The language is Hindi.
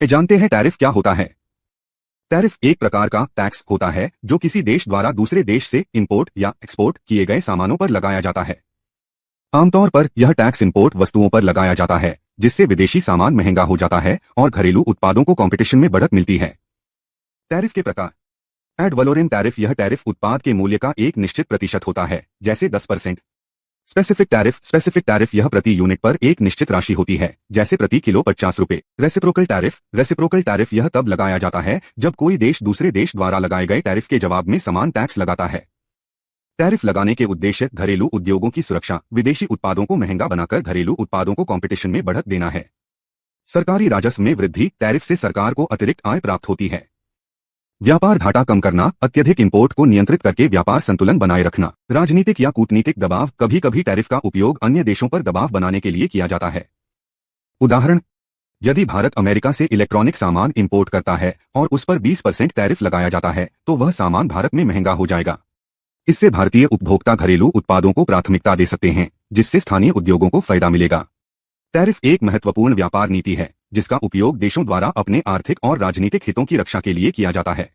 जानते हैं टैरिफ क्या होता है? टैरिफ एक प्रकार का टैक्स होता है जो किसी देश द्वारा दूसरे देश से इंपोर्ट या एक्सपोर्ट किए गए सामानों पर लगाया जाता है। आमतौर पर यह टैक्स इंपोर्ट वस्तुओं पर लगाया जाता है, जिससे विदेशी सामान महंगा हो जाता है और घरेलू उत्पादों को कंपटीशन में बढ़त मिलती है। टैरिफ के प्रकार। Ad valorem tariff. यह टैरिफ उत्पाद के मूल्य का एक निश्चित प्रतिशत होता है, जैसे 10%। Specific tariff. स्पेसिफिक टैरिफ यह प्रति यूनिट पर एक निश्चित राशि होती है, जैसे प्रति किलो 50 रुपए। Reciprocal tariff. रेसिप्रोकल टैरिफ यह तब लगाया जाता है जब कोई देश दूसरे देश द्वारा लगाए गए टैरिफ के जवाब में समान टैक्स लगाता है। टैरिफ लगाने के उद्देश्य घरेलू उद्योगों की सुरक्षा, विदेशी उत्पादों को महंगा बनाकर घरेलू उत्पादों को कंपटीशन में बढ़त देना है। सरकारी राजस्व में वृद्धि। टैरिफ से सरकार को अतिरिक्त आय प्राप्त होती है। व्यापार घाटा कम करना। अत्यधिक इंपोर्ट को नियंत्रित करके व्यापार संतुलन बनाए रखना। राजनीतिक या कूटनीतिक दबाव। कभी कभी टैरिफ का उपयोग अन्य देशों पर दबाव बनाने के लिए किया जाता है। उदाहरण, यदि भारत अमेरिका से इलेक्ट्रॉनिक सामान इंपोर्ट करता है और उस पर 20% टैरिफ लगाया जाता है, तो वह सामान भारत में महंगा हो जाएगा। इससे भारतीय उपभोक्ता घरेलू उत्पादों को प्राथमिकता दे सकते हैं, जिससे स्थानीय उद्योगों को फायदा मिलेगा। टैरिफ एक महत्वपूर्ण व्यापार नीति है, जिसका उपयोग देशों द्वारा अपने आर्थिक और राजनीतिक हितों की रक्षा के लिए किया जाता है।